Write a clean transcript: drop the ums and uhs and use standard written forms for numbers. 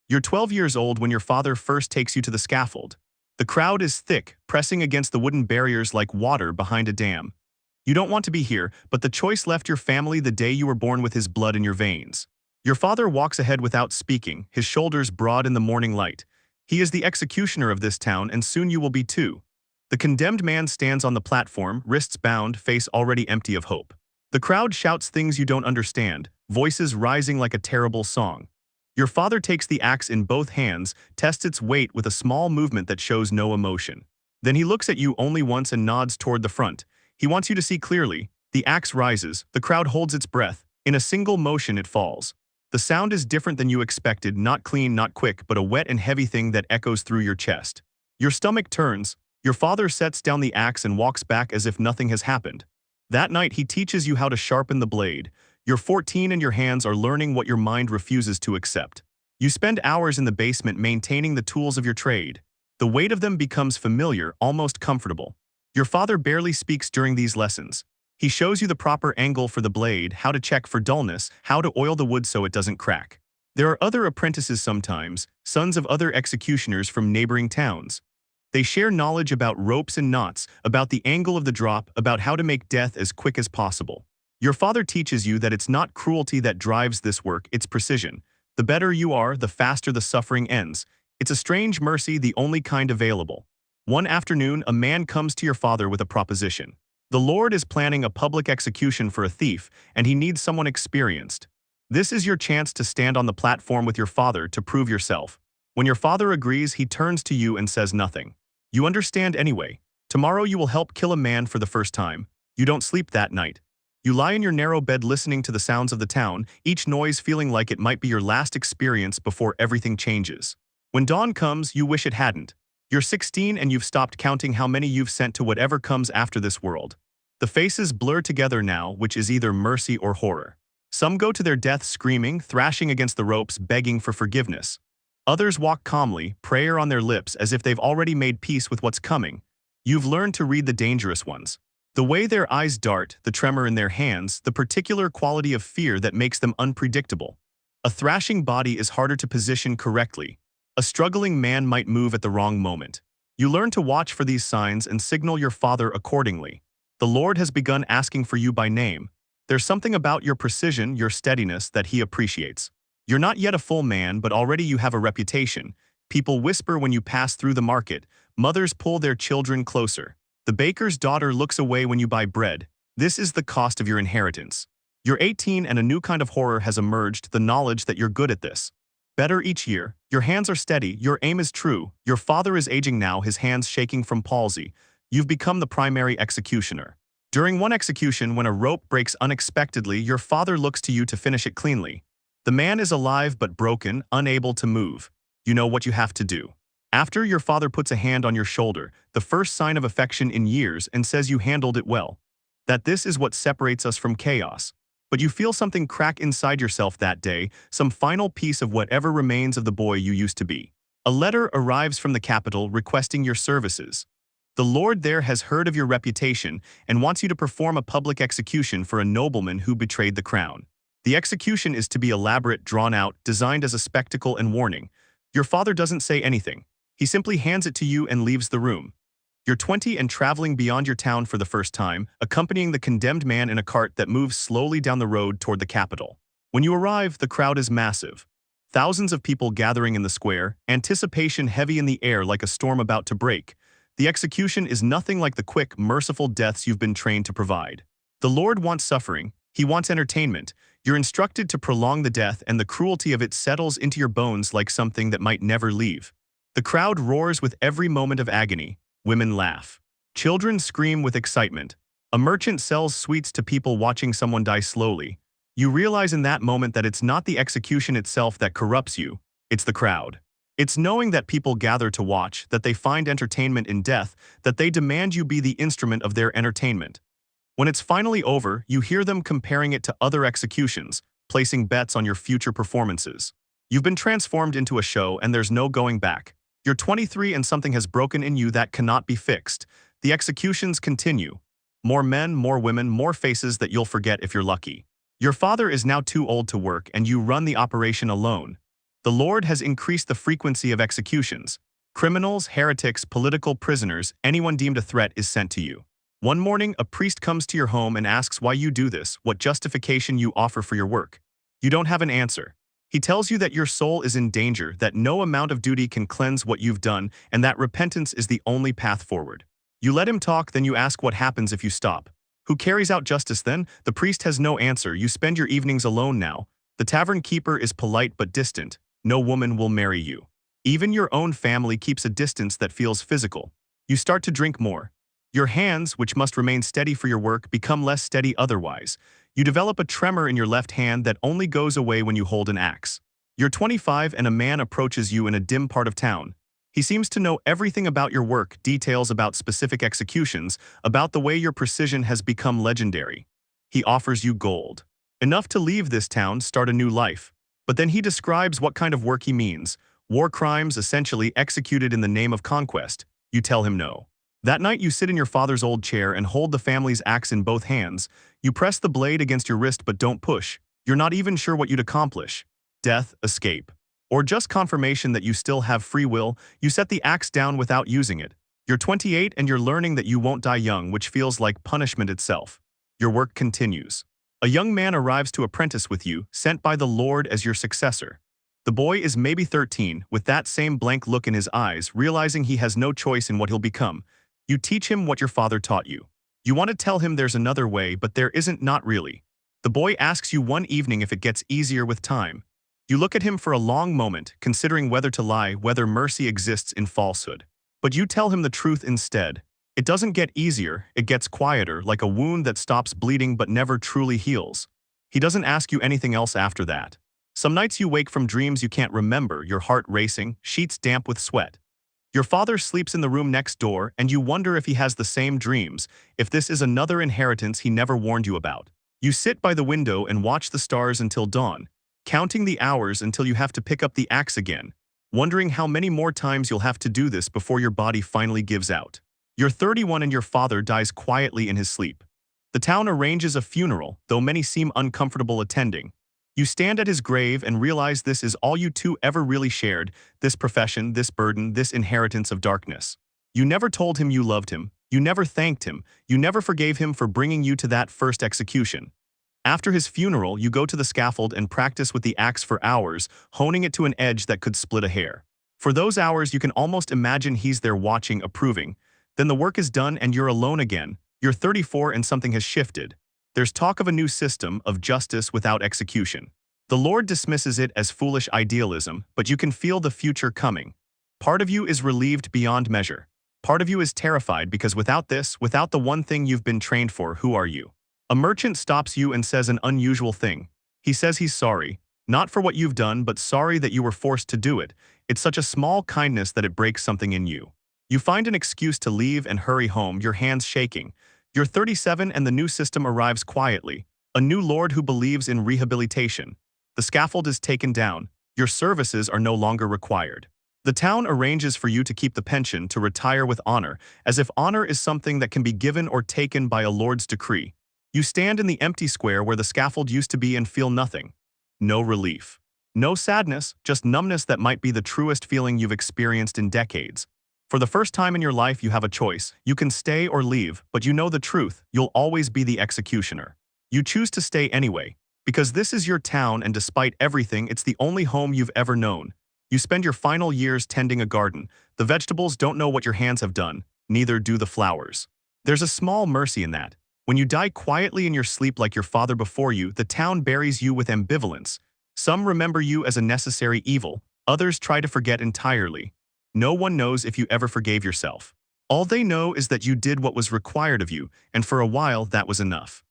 You're 12 years old when your father first takes you to the scaffold. The crowd is thick, pressing against the wooden barriers like water behind a dam. You don't want to be here, but the choice left your family the day you were born with his blood in your veins. Your father walks ahead without speaking, his shoulders broad in the morning light. He is the executioner of this town, and soon you will be too. The condemned man stands on the platform, wrists bound, face already empty of hope. The crowd shouts things you don't understand, voices rising like a terrible song. Your father takes the axe in both hands, tests its weight with a small movement that shows no emotion. Then he looks at you only once and nods toward the front. He wants you to see clearly. The axe rises, the crowd holds its breath. In a single motion it falls. The sound is different than you expected, not clean, not quick, but a wet and heavy thing that echoes through your chest. Your stomach turns. Your father sets down the axe and walks back as if nothing has happened. That night he teaches you how to sharpen the blade. You're 14 and your hands are learning what your mind refuses to accept. You spend hours in the basement maintaining the tools of your trade. The weight of them becomes familiar, almost comfortable. Your father barely speaks during these lessons. He shows you the proper angle for the blade, how to check for dullness, how to oil the wood so it doesn't crack. There are other apprentices sometimes, sons of other executioners from neighboring towns. They share knowledge about ropes and knots, about the angle of the drop, about how to make death as quick as possible. Your father teaches you that it's not cruelty that drives this work, it's precision. The better you are, the faster the suffering ends. It's a strange mercy, the only kind available. One afternoon, a man comes to your father with a proposition. The Lord is planning a public execution for a thief, and he needs someone experienced. This is your chance to stand on the platform with your father to prove yourself. When your father agrees, he turns to you and says nothing. You understand anyway. Tomorrow you will help kill a man for the first time. You don't sleep that night. You lie in your narrow bed listening to the sounds of the town, each noise feeling like it might be your last experience before everything changes. When dawn comes, you wish it hadn't. You're 16 and you've stopped counting how many you've sent to whatever comes after this world. The faces blur together now, which is either mercy or horror. Some go to their death screaming, thrashing against the ropes, begging for forgiveness. Others walk calmly, prayer on their lips as if they've already made peace with what's coming. You've learned to read the dangerous ones. The way their eyes dart, the tremor in their hands, the particular quality of fear that makes them unpredictable. A thrashing body is harder to position correctly. A struggling man might move at the wrong moment. You learn to watch for these signs and signal your father accordingly. The Lord has begun asking for you by name. There's something about your precision, your steadiness, that he appreciates. You're not yet a full man, but already you have a reputation. People whisper when you pass through the market. Mothers pull their children closer. The baker's daughter looks away when you buy bread. This is the cost of your inheritance. You're 18 and a new kind of horror has emerged, the knowledge that you're good at this. Better each year. Your hands are steady, your aim is true. Your father is aging now, his hands shaking from palsy. You've become the primary executioner. During one execution, when a rope breaks unexpectedly, your father looks to you to finish it cleanly. The man is alive but broken, unable to move. You know what you have to do. After, your father puts a hand on your shoulder, the first sign of affection in years, and says you handled it well. That this is what separates us from chaos. But you feel something crack inside yourself that day, some final piece of whatever remains of the boy you used to be. A letter arrives from the capital requesting your services. The Lord there has heard of your reputation and wants you to perform a public execution for a nobleman who betrayed the crown. The execution is to be elaborate, drawn out, designed as a spectacle and warning. Your father doesn't say anything. He simply hands it to you and leaves the room. You're 20 and traveling beyond your town for the first time, accompanying the condemned man in a cart that moves slowly down the road toward the capital. When you arrive, the crowd is massive. Thousands of people gathering in the square, anticipation heavy in the air like a storm about to break. The execution is nothing like the quick, merciful deaths you've been trained to provide. The Lord wants suffering. He wants entertainment. You're instructed to prolong the death, and the cruelty of it settles into your bones like something that might never leave. The crowd roars with every moment of agony. Women laugh. Children scream with excitement. A merchant sells sweets to people watching someone die slowly. You realize in that moment that it's not the execution itself that corrupts you, it's the crowd. It's knowing that people gather to watch, that they find entertainment in death, that they demand you be the instrument of their entertainment. When it's finally over, you hear them comparing it to other executions, placing bets on your future performances. You've been transformed into a show and there's no going back. You're 23 and something has broken in you that cannot be fixed. The executions continue. More men, more women, more faces that you'll forget if you're lucky. Your father is now too old to work and you run the operation alone. The Lord has increased the frequency of executions. Criminals, heretics, political prisoners, anyone deemed a threat is sent to you. One morning, a priest comes to your home and asks why you do this, what justification you offer for your work. You don't have an answer. He tells you that your soul is in danger, that no amount of duty can cleanse what you've done, and that repentance is the only path forward. You let him talk, then you ask what happens if you stop. Who carries out justice then? The priest has no answer. You spend your evenings alone now. The tavern keeper is polite but distant. No woman will marry you. Even your own family keeps a distance that feels physical. You start to drink more. Your hands, which must remain steady for your work, become less steady otherwise. You develop a tremor in your left hand that only goes away when you hold an axe. You're 25 and a man approaches you in a dim part of town. He seems to know everything about your work, details about specific executions, about the way your precision has become legendary. He offers you gold. Enough to leave this town, start a new life. But then he describes what kind of work he means. War crimes essentially executed in the name of conquest. You tell him no. That night you sit in your father's old chair and hold the family's axe in both hands. You press the blade against your wrist but don't push. You're not even sure what you'd accomplish. Death, escape. Or just confirmation that you still have free will. You set the axe down without using it. You're 28 and you're learning that you won't die young, which feels like punishment itself. Your work continues. A young man arrives to apprentice with you, sent by the Lord as your successor. The boy is maybe 13, with that same blank look in his eyes, realizing he has no choice in what he'll become. You teach him what your father taught you. You want to tell him there's another way, but there isn't, not really. The boy asks you one evening if it gets easier with time. You look at him for a long moment, considering whether to lie, whether mercy exists in falsehood. But you tell him the truth instead. It doesn't get easier, it gets quieter, like a wound that stops bleeding but never truly heals. He doesn't ask you anything else after that. Some nights you wake from dreams you can't remember, your heart racing, sheets damp with sweat. Your father sleeps in the room next door, and you wonder if he has the same dreams, if this is another inheritance he never warned you about. You sit by the window and watch the stars until dawn, counting the hours until you have to pick up the axe again, wondering how many more times you'll have to do this before your body finally gives out. You're 31 and your father dies quietly in his sleep. The town arranges a funeral, though many seem uncomfortable attending. You stand at his grave and realize this is all you two ever really shared, this profession, this burden, this inheritance of darkness. You never told him you loved him, you never thanked him, you never forgave him for bringing you to that first execution. After his funeral, you go to the scaffold and practice with the axe for hours, honing it to an edge that could split a hair. For those hours, you can almost imagine he's there watching, approving. Then the work is done and you're alone again. You're 34 and something has shifted. There's talk of a new system, of justice without execution. The Lord dismisses it as foolish idealism, but you can feel the future coming. Part of you is relieved beyond measure. Part of you is terrified because without this, without the one thing you've been trained for, who are you? A merchant stops you and says an unusual thing. He says he's sorry, not for what you've done, but sorry that you were forced to do it. It's such a small kindness that it breaks something in you. You find an excuse to leave and hurry home, your hands shaking. You're 37 and the new system arrives quietly. A new Lord who believes in rehabilitation. The scaffold is taken down. Your services are no longer required. The town arranges for you to keep the pension, to retire with honor, as if honor is something that can be given or taken by a Lord's decree. You stand in the empty square where the scaffold used to be and feel nothing. No relief. No sadness, just numbness that might be the truest feeling you've experienced in decades. For the first time in your life you have a choice. You can stay or leave, but you know the truth. You'll always be the executioner. You choose to stay anyway, because this is your town and despite everything, it's the only home you've ever known. You spend your final years tending a garden. The vegetables don't know what your hands have done, neither do the flowers. There's a small mercy in that. When you die quietly in your sleep like your father before you, the town buries you with ambivalence. Some remember you as a necessary evil, others try to forget entirely. No one knows if you ever forgave yourself. All they know is that you did what was required of you, and for a while that was enough.